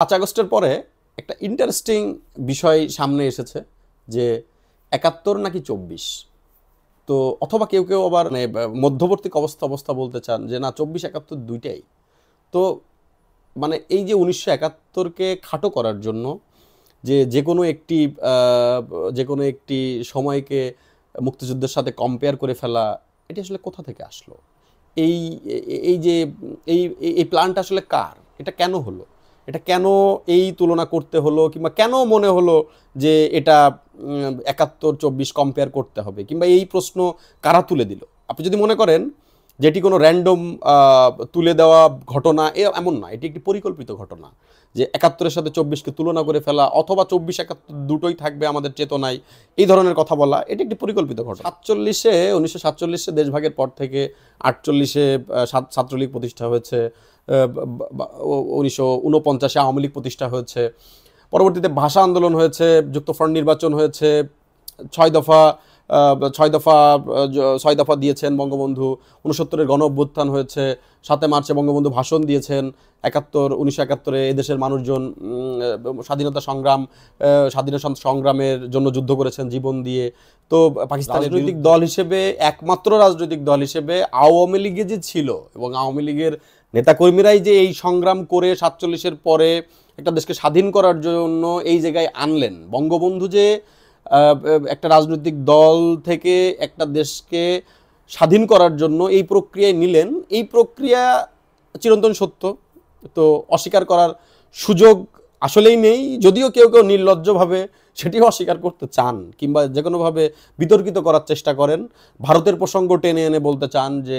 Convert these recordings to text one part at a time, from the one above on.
5 আগস্টের পরে একটা ইন্টারেস্টিং বিষয় সামনে এসেছে যে ৭১ নাকি ২৪। তো অথবা কেউ কেউ আবার মানে মধ্যবর্তী অবস্থা বলতে চান যে না ২৪-৭১ দুইটাই। তো মানে এই যে ১৯৭১কে খাটো করার জন্য যে কোনো একটি সময়কে মুক্তিযুদ্ধের সাথে কম্পেয়ার করে ফেলা, এটি আসলে কোথা থেকে আসলো? এই এই যে এই এই প্ল্যানটা আসলে কার? এটা কেন হলো? এটা কেন এই তুলনা করতে হলো, কিংবা কেন মনে হলো যে এটা ৭১-২৪ কম্পেয়ার করতে হবে, কিংবা এই প্রশ্ন কারা তুলে দিল? আপনি যদি মনে করেন যেটি কোনো র্যান্ডম তুলে দেওয়া ঘটনা, এমন না, এটি একটি পরিকল্পিত ঘটনা যে ৭১-এর সাথে ২৪কে তুলনা করে ফেলা, অথবা ২৪-৭১ দুটোই থাকবে আমাদের চেতনায়, এই ধরনের কথা বলা, এটি একটি পরিকল্পিত ঘটনা। ১৯৪৭ দেশভাগের পর থেকে ৪৮-এ ছাত্রলীগ প্রতিষ্ঠা হয়েছে, ১৯৪৯-এ আওয়ামী লীগ প্রতিষ্ঠা হয়েছে, পরবর্তীতে ভাষা আন্দোলন হয়েছে, যুক্তফ্রন্ট নির্বাচন হয়েছে, ৬ দফা দিয়েছেন বঙ্গবন্ধু, ৬৯-এর গণ অভ্যুত্থান হয়েছে, ৭ মার্চে বঙ্গবন্ধু ভাষণ দিয়েছেন, ১৯৭১-এ এদেশের মানুষজন স্বাধীনতা সংগ্রামের জন্য যুদ্ধ করেছেন জীবন দিয়ে। তো পাকিস্তানের রাজনৈতিক দল হিসেবে, একমাত্র রাজনৈতিক দল হিসেবে আওয়ামী লীগে যে ছিল, এবং আওয়ামী লীগের নেতাকর্মীরাই যে এই সংগ্রাম করে ৪৭-এর পরে একটা দেশকে স্বাধীন করার জন্য এই জায়গায় আনলেন, বঙ্গবন্ধু যে একটা রাজনৈতিক দল থেকে একটা দেশকে স্বাধীন করার জন্য এই প্রক্রিয়ায় নিলেন, এই প্রক্রিয়া চিরন্তন সত্য। তো অস্বীকার করার সুযোগ আসলেই নেই, যদিও কেউ কেউ নির্লজ্জভাবে সেটিও অস্বীকার করতে চান, কিংবা যে কোনোভাবে বিতর্কিত করার চেষ্টা করেন, ভারতের প্রসঙ্গ টেনে এনে বলতে চান যে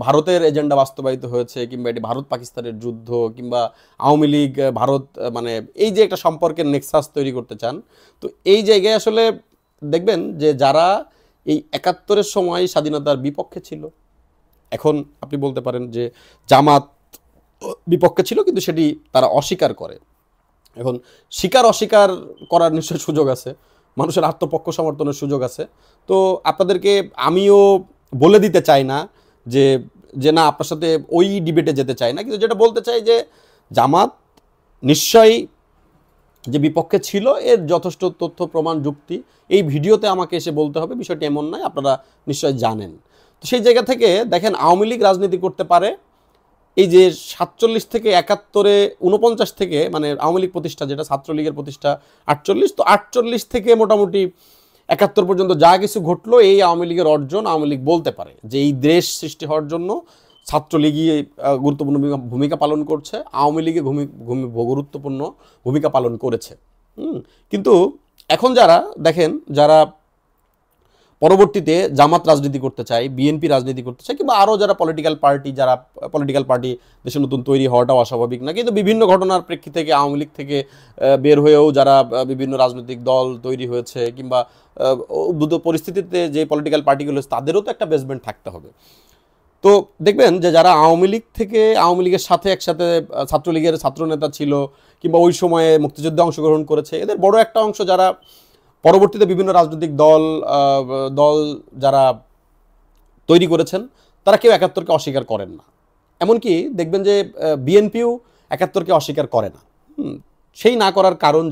ভারতের এজেন্ডা বাস্তবায়িত হয়েছে, কিংবা এটি ভারত পাকিস্তানের যুদ্ধ, কিংবা আওয়ামী লীগ ভারত, মানে এই যে একটা সম্পর্কের নেক্সাস তৈরি করতে চান। তো এই জায়গায় আসলে দেখবেন যে যারা এই ৭১-এর সময় স্বাধীনতার বিপক্ষে ছিল, এখন আপনি বলতে পারেন যে জামাত বিপক্ষে ছিল, কিন্তু সেটি তারা অস্বীকার করে। এখন অস্বীকার করার নিশ্চয় সুযোগ আছে, মানুষের আত্মপক্ষ সমর্থনের সুযোগ আছে। তো আপনাদেরকে আমিও বলে দিতে চাই না যে না, আপনার সাথে ওই ডিবেটে যেতে চাই না, কিন্তু যেটা বলতে চাই যে জামাত নিশ্চয়ই যে বিপক্ষে ছিল, এর যথেষ্ট তথ্য প্রমাণ যুক্তি এই ভিডিওতে আমাকে এসে বলতে হবে, বিষয়টি এমন নয়, আপনারা নিশ্চয় জানেন। তো সেই জায়গা থেকে দেখেন, আওয়ামী লীগ রাজনীতি করতে পারে এই যে ৪৭ থেকে ৭১-এ ৪৯ থেকে, মানে আওয়ামী লীগ প্রতিষ্ঠা, যেটা ছাত্রলীগের প্রতিষ্ঠা ৪৮, তো ৪৮ থেকে মোটামুটি ৭১ পর্যন্ত যা কিছু ঘটলো, এই আওয়ামী লীগের অর্জন। আওয়ামী লীগ বলতে পারে যে এই দেশ সৃষ্টি হওয়ার জন্য ছাত্রলীগই গুরুত্বপূর্ণ ভূমিকা পালন করছে, আওয়ামী লীগে গুরুত্বপূর্ণ ভূমিকা পালন করেছে। কিন্তু এখন যারা দেখেন, যারা পরবর্তীতে জামাত রাজনীতি করতে চায়, বিএনপি রাজনীতি করতে চায়, কিংবা আরও যারা পলিটিক্যাল পার্টি দেশে নতুন তৈরি হওয়াটাও অস্বাভাবিক না, কিন্তু বিভিন্ন ঘটনার প্রেক্ষিতে থেকে আওয়ামী লীগ থেকে বের হয়েও যারা বিভিন্ন রাজনৈতিক দল তৈরি হয়েছে, কিংবা উদ্ভূত পরিস্থিতিতে যে পলিটিক্যাল পার্টিগুলো, তাদেরও তো একটা বেসমেন্ট থাকতে হবে। তো দেখবেন যে যারা আওয়ামী লীগের সাথে একসাথে ছাত্রলীগের ছাত্রনেতা ছিল, কিংবা ওই সময়ে মুক্তিযুদ্ধে অংশগ্রহণ করেছে, এদের বড় একটা অংশ যারা পরবর্তীতে বিভিন্ন রাজনৈতিক দল যারা তৈরি করেছেন, তারা কেউ ৭১-কে অস্বীকার করেন না। এমনকি দেখবেন যে বিএনপিও ৭১-কে অস্বীকার করে না। সেই না করার কারণ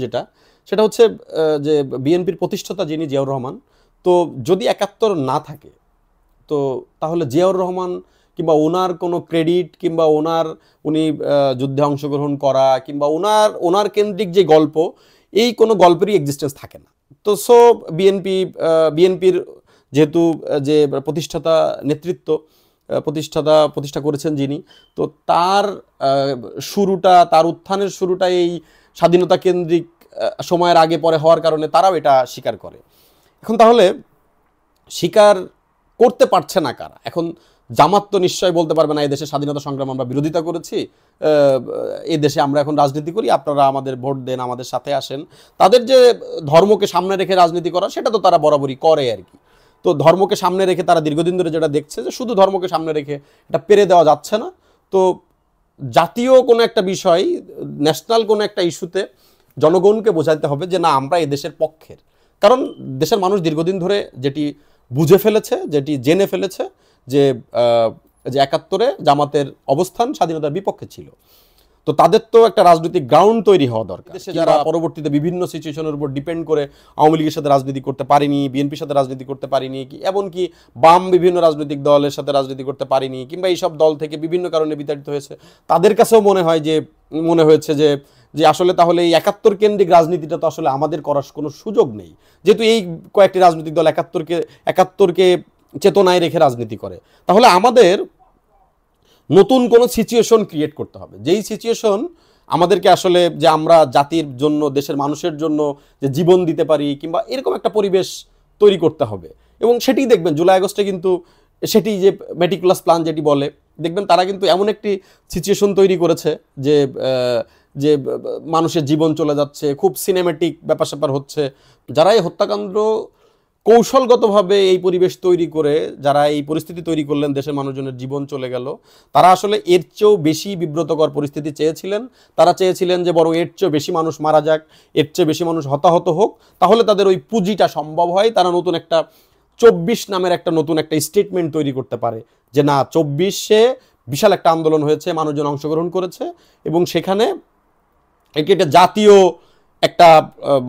সেটা হচ্ছে যে বিএনপির প্রতিষ্ঠাতা যিনি জিয়াউর রহমান, তো যদি ৭১ না থাকে, তো তাহলে জিয়াউর রহমান কিংবা ওনার কোনো ক্রেডিট, কিংবা উনি যুদ্ধে অংশগ্রহণ করা, কিংবা ওনার কেন্দ্রিক যে গল্প, এই কোনো গল্পেরই এক্সিস্টেন্স থাকে না। তো বিএনপির যেহেতু যে প্রতিষ্ঠাতা নেতৃত্ব, প্রতিষ্ঠা করেছেন যিনি, তো তার উত্থানের শুরুটা এই স্বাধীনতা কেন্দ্রিক সময়ের আগে পরে হওয়ার কারণে তারাও এটা স্বীকার করে। এখন তাহলে স্বীকার করতে পারছে না কারা? এখন জামাত তো নিশ্চয় বলতে পারবে না এদেশে স্বাধীনতা সংগ্রাম আমরা বিরোধিতা করেছি, এই দেশে আমরা এখন রাজনীতি করি, আপনারা আমাদের ভোট দেন, আমাদের সাথে আসেন। তাদের যে ধর্মকে সামনে রেখে রাজনীতি করা, সেটা তো তারা বরাবরই করে আর কি। তো ধর্মকে সামনে রেখে তারা দীর্ঘদিন ধরে যেটা দেখছে, যে শুধু ধর্মকে সামনে রেখে এটা পেরে দেওয়া যাচ্ছে না। তো জাতীয় কোনো একটা বিষয়, ন্যাশনাল কোনো একটা ইস্যুতে জনগণকে বোঝাতে হবে যে না, আমরা এদেশের পক্ষের। কারণ দেশের মানুষ দীর্ঘদিন ধরে যেটি বুঝে ফেলেছে, যেটি জেনে ফেলেছে, যে ৭১-এ জামাতের অবস্থান স্বাধীনতার বিপক্ষে ছিল। তো তো তাদের তো একটা রাজনৈতিক গ্রাউন্ড তৈরি হওয়া দরকার। দেশে যারা পরবর্তীতে বিভিন্ন সিচুয়েশনের উপর ডিপেন্ড করে আওয়ামী লীগের সাথে রাজনীতি করতে পারেনি, বিএনপির সাথে রাজনীতি করতে পারেনি, এমনকি বাম বিভিন্ন রাজনৈতিক দলের সাথে রাজনীতি করতে পারেনি, কিংবা এইসব দল থেকে বিভিন্ন কারণে বিতাড়িত হয়েছে, তাদের কাছেও মনে হয়েছে যে আসলে তাহলে এই 71 কেন্দ্রিক রাজনীতিটা তো আসলে আমাদের করার কোনো সুযোগ নেই, যেহেতু এই কয়েকটি রাজনৈতিক দল 71কে চেতনায় রেখে রাজনীতি করে। তাহলে আমাদের নতুন কোনো সিচুয়েশন ক্রিয়েট করতে হবে, যেই সিচুয়েশন আমাদেরকে আসলে যে আমরা জাতির জন্য, দেশের মানুষের জন্য যে জীবন দিতে পারি, কিংবা এরকম একটা পরিবেশ তৈরি করতে হবে। এবং সেটি দেখবেন জুলাই আগস্টে কিন্তু সেটি যে মেটিকুলাস প্ল্যান যেটি বলে, দেখবেন তারা কিন্তু এমন একটি সিচুয়েশন তৈরি করেছে যে যে মানুষের জীবন চলে যাচ্ছে, খুব সিনেমেটিক ব্যাপার স্যাপার হচ্ছে। যারা এই হত্যাকাণ্ড কৌশলগতভাবে এই পরিবেশ তৈরি করে, যারা এই পরিস্থিতি তৈরি করলেন, দেশের মানুষজনের জীবন চলে গেল, তারা আসলে এর চেয়েও বেশি বিব্রতকর পরিস্থিতি চেয়েছিলেন। তারা চেয়েছিলেন যে বরং এর চেয়েও বেশি মানুষ মারা যাক, এর চেয়ে বেশি মানুষ হতাহত হোক, তাহলে তাদের ওই পুঁজিটা সম্ভব হয়। তারা নতুন একটা 24 নামের একটা নতুন একটা স্টেটমেন্ট তৈরি করতে পারে যে না, 24-এ বিশাল একটা আন্দোলন হয়েছে, মানুষজন অংশগ্রহণ করেছে, এবং সেখানে এটি একটা জাতীয় একটা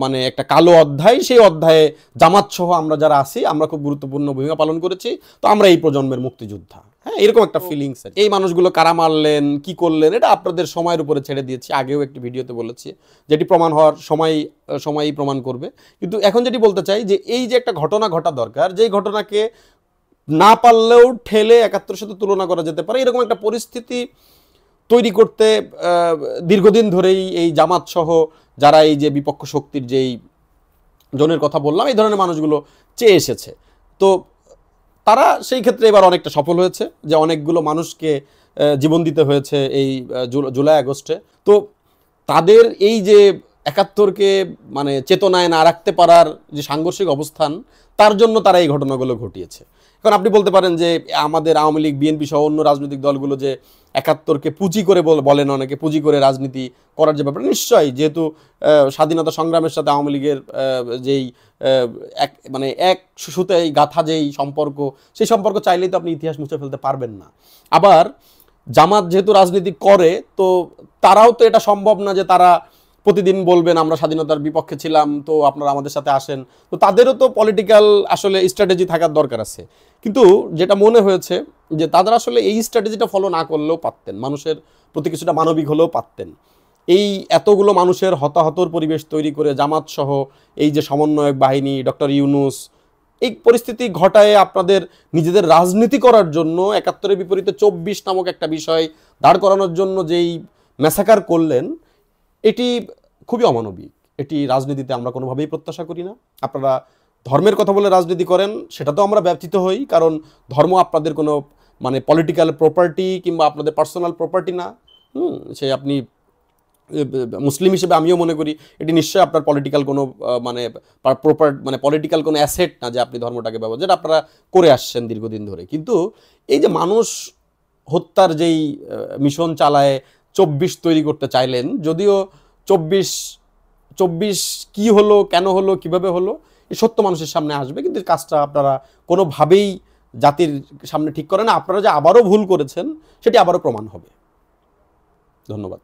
মানে একটা কালো অধ্যায়, সেই অধ্যায়ে জামাত সহ আমরা যারা আছি আমরা খুব গুরুত্বপূর্ণ ভূমিকা পালন করেছি, তো আমরা এই প্রজন্মের মুক্তিযোদ্ধা। হ্যাঁ, এরকম একটা ফিলিংস। এই মানুষগুলো কারা মারলেন, কি করলেন, এটা আপনাদের সময়ের উপরে ছেড়ে দিয়েছি। আগেও একটি ভিডিওতে বলেছি, যেটি প্রমাণ হওয়ার সময়ই প্রমাণ করবে। কিন্তু এখন যেটি বলতে চাই যে এই যে একটা ঘটনা ঘটা দরকার, যেই ঘটনাকে না পারলেও ঠেলে 71-এর সাথে তুলনা করা যেতে পারে, এরকম একটা পরিস্থিতি তৈরি করতে দীর্ঘদিন ধরেই এই জামাত সহ যারা এই যে বিপক্ষ শক্তির যেই জনের কথা বললাম, এই ধরনের মানুষগুলো চেয়ে এসেছে। তো তারা সেই ক্ষেত্রে এবার অনেকটা সফল হয়েছে, যে অনেকগুলো মানুষকে জীবন দিতে হয়েছে এই জুলাই আগস্টে। তো তাদের এই যে 71-কে মানে চেতনায় না রাখতে পারার যে সাংঘর্ষিক অবস্থান, তার জন্য তারা এই ঘটনাগুলো ঘটিয়েছে। এখন আপনি বলতে পারেন যে আমাদের আওয়ামী লীগ, বিএনপি সহ অন্য রাজনৈতিক দলগুলো যে 71-কে পুঁজি করে বলেন, অনেকে পুঁজি করে রাজনীতি করার যে ব্যাপার, নিশ্চয়ই যেহেতু স্বাধীনতা সংগ্রামের সাথে আওয়ামী লীগের যেই এক সুতায় গাথা যেই সম্পর্ক, সেই সম্পর্ক চাইলেই তো আপনি ইতিহাস মুছে ফেলতে পারবেন না। আবার জামাত যেহেতু রাজনীতি করে, তো তারাও তো এটা সম্ভব না যে তারা প্রতিদিন বলবেন আমরা স্বাধীনতার বিপক্ষে ছিলাম, তো আপনারা আমাদের সাথে আসেন। তো তাদেরও তো পলিটিক্যাল আসলে স্ট্র্যাটেজি থাকার দরকার আছে। কিন্তু যেটা মনে হয়েছে যে তাদের আসলে এই স্ট্র্যাটেজিটা ফলো না করলেও পারতেন, মানুষের প্রতি কিছুটা মানবিক হলেও পারতেন। এই এতগুলো মানুষের হতাহতর পরিবেশ তৈরি করে জামাত সহ এই যে সমন্বয়ক বাহিনী, ডক্টর ইউনূস, এই পরিস্থিতি ঘটায় আপনাদের নিজেদের রাজনীতি করার জন্য 71-এর বিপরীতে 24 নামক একটা বিষয় দাঁড় করানোর জন্য যেই ম্যাসাকার করলেন, এটি খুবই অমানবিক। এটি রাজনীতিতে আমরা কোনোভাবেই প্রত্যাশা করি না। আপনারা ধর্মের কথা বলে রাজনীতি করেন, সেটা তো আমরা ব্যথিত হই, কারণ ধর্ম আপনাদের কোনো মানে পলিটিক্যাল প্রপার্টি কিংবা আপনাদের পার্সোনাল প্রপার্টি না। সে আপনি মুসলিম হিসেবে আমিও মনে করি এটি নিশ্চয়ই আপনার পলিটিক্যাল কোনো পলিটিক্যাল কোনো অ্যাসেট না যে আপনি ধর্মটাকে ব্যবহার, যেটা আপনারা করে আসছেন দীর্ঘদিন ধরে। কিন্তু এই যে মানুষ হত্যার যেই মিশন চালায় 24 তৈরি করতে চাইলেন, যদিও 24 কি হলো, কেন হলো, কিভাবে হলো, এই সত্য মানুষের সামনে আসবে, কিন্তু কাজটা আপনারা কোনোভাবেই জাতির সামনে ঠিক করে না। আপনারা যে আবারও ভুল করেছেন সেটি আবারও প্রমাণ হবে। ধন্যবাদ।